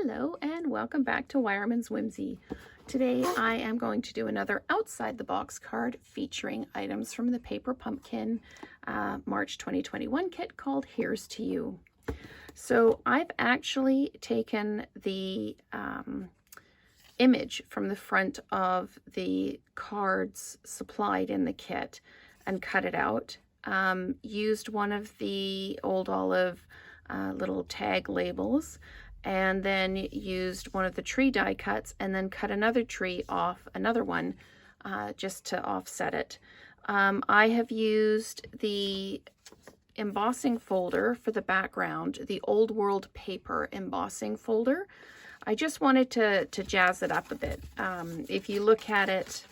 Hello and welcome back to Wireman's Whimsy. Today I am going to do another outside the box card featuring items from the Paper Pumpkin March 2021 kit called Here's to You. So I've actually taken the image from the front of the cards supplied in the kit and cut it out. Used one of the Old Olive little tag labels, and then used one of the tree die cuts and then cut another tree off another one just to offset it. I have used the embossing folder for the background, the Old World paper embossing folder. I just wanted to jazz it up a bit. If you look at it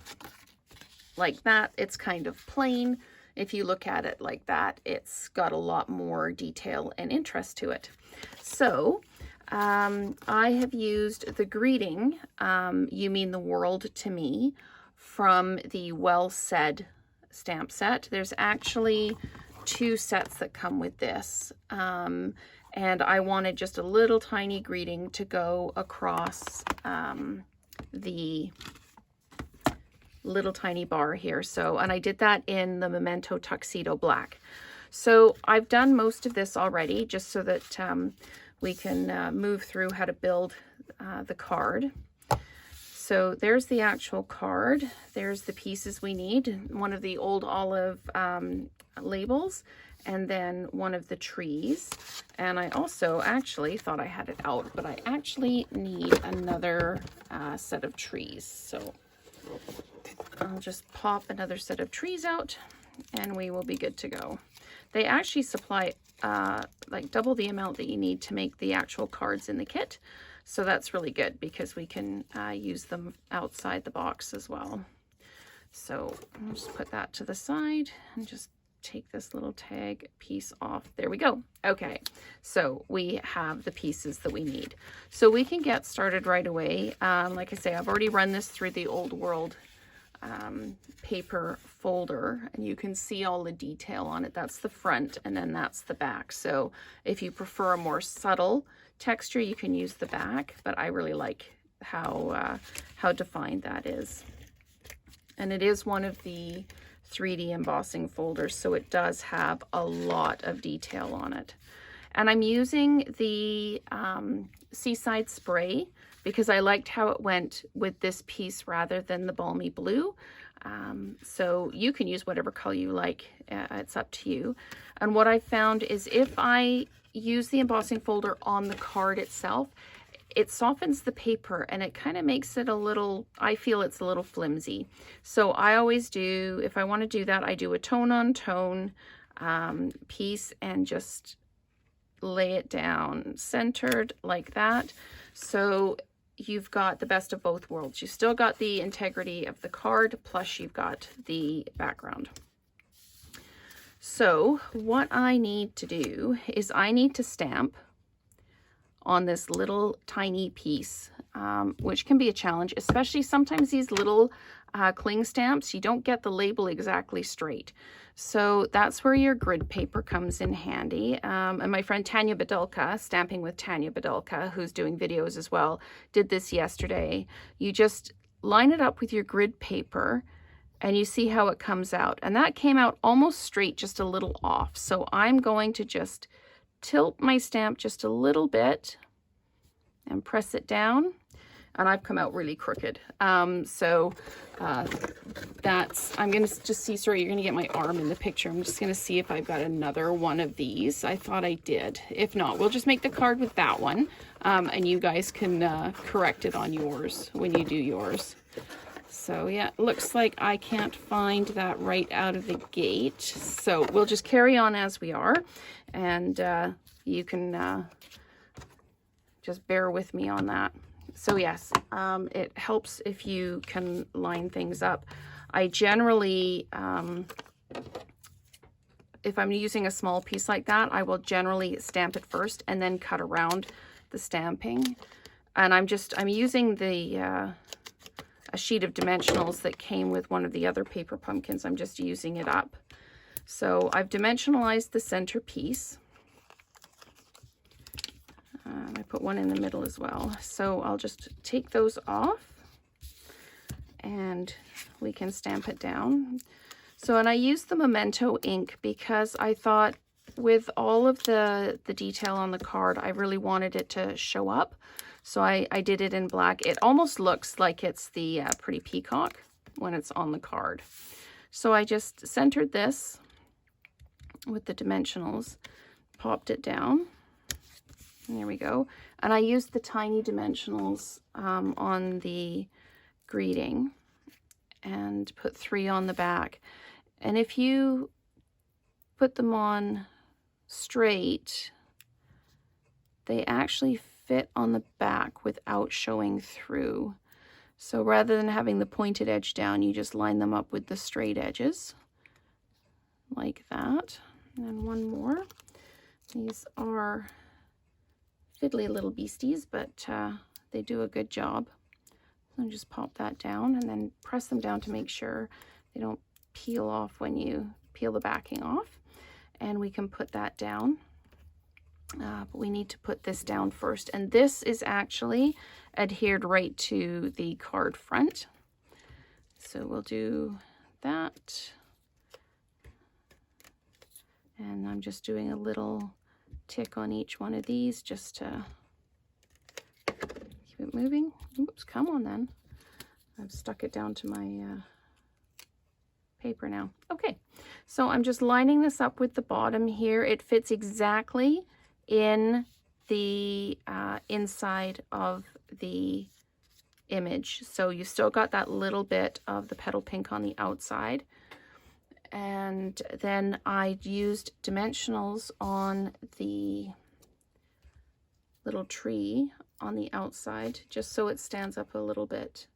like that, it's kind of plain. If you look at it like that, it's got a lot more detail and interest to it. So I have used the greeting, You Mean the World to Me, from the Well Said stamp set. There's actually two sets that come with this. And I wanted just a little tiny greeting to go across the little tiny bar here. So, and I did that in the Memento Tuxedo Black. So I've done most of this already just so that we can move through how to build the card. So there's the actual card. There's the pieces we need. One of the Old Olive labels, and then one of the trees. And I also actually thought I had it out, but I actually need another set of trees. So I'll just pop another set of trees out and we will be good to go. They actually supply like double the amount that you need to make the actual cards in the kit. So that's really good because we can use them outside the box as well. So I'll just put that to the side and just take this little tag piece off. There we go. Okay, so we have the pieces that we need. So we can get started right away. Like I say, I've already run this through the Old World paper folder, and you can see all the detail on it. That's the front, and then that's the back. So if you prefer a more subtle texture, you can use the back, but I really like how defined that is. And it is one of the 3D embossing folders, so it does have a lot of detail on it. And I'm using the Seaside Spray because I liked how it went with this piece rather than the Balmy Blue. So you can use whatever color you like, it's up to you. And what I found is if I use the embossing folder on the card itself, it softens the paper and it kind of makes it a little, I feel it's a little flimsy. So I always do, if I want to do that, I do a tone on tone piece and just lay it down centered like that. So you've got the best of both worlds. You've still got the integrity of the card, plus you've got the background. So what I need to do is I need to stamp on this little tiny piece, which can be a challenge, especially sometimes these little cling stamps, you don't get the label exactly straight. So that's where your grid paper comes in handy. And my friend Tanya Badulka, Stamping with Tanya Badulka, who's doing videos as well, did this yesterday. You just line it up with your grid paper and you see how it comes out. And that came out almost straight, just a little off. So I'm going to just tilt my stamp just a little bit and press it down. And I've come out really crooked. That's, I'm gonna just see, sorry, you're gonna get my arm in the picture. I'm just gonna see if I've got another one of these. I thought I did. If not, we'll just make the card with that one. And you guys can correct it on yours when you do yours. So yeah, looks like I can't find that right out of the gate. So we'll just carry on as we are. And you can just bear with me on that. So yes, it helps if you can line things up. I generally, if I'm using a small piece like that, I will generally stamp it first and then cut around the stamping. And I'm using the a sheet of dimensionals that came with one of the other paper pumpkins. I'm just using it up. So I've dimensionalized the center piece. I put one in the middle as well. So I'll just take those off and we can stamp it down. So, and I used the Memento ink because I thought with all of the detail on the card, I really wanted it to show up. So I did it in black. It almost looks like it's the Pretty Peacock when it's on the card. So I just centered this with the dimensionals, popped it down. And there we go. And I used the tiny dimensionals on the greeting and put 3 on the back. And if you put them on straight, they actually fit on the back without showing through. So rather than having the pointed edge down, you just line them up with the straight edges like that. And then one more. These are fiddly little beasties, but they do a good job. So just pop that down and then press them down to make sure they don't peel off when you peel the backing off. And we can put that down. But we need to put this down first. And this is actually adhered right to the card front. So we'll do that. And I'm just doing a little tick on each one of these just to keep it moving. Oops, come on then. I've stuck it down to my paper now. Okay, so I'm just lining this up with the bottom here. It fits exactly in the inside of the image. So you still got that little bit of the petal pink on the outside. And then I used dimensionals on the little tree on the outside, just so it stands up a little bit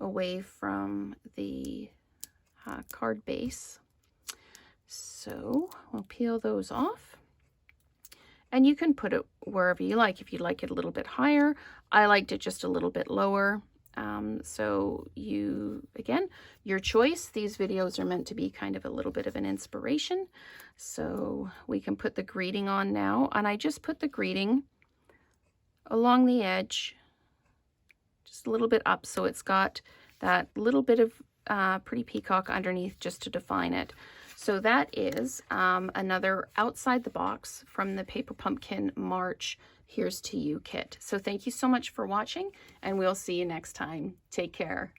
away from the card base. So we'll peel those off. And you can put it wherever you like. If you like it a little bit higher, I liked it just a little bit lower. So you, again, your choice. These videos are meant to be kind of a little bit of an inspiration. So we can put the greeting on now. And I just put the greeting along the edge, just a little bit up. So it's got that little bit of Pretty Peacock underneath just to define it. So that is another outside the box from the Paper Pumpkin March Here's to You kit. So thank you so much for watching, and we'll see you next time. Take care.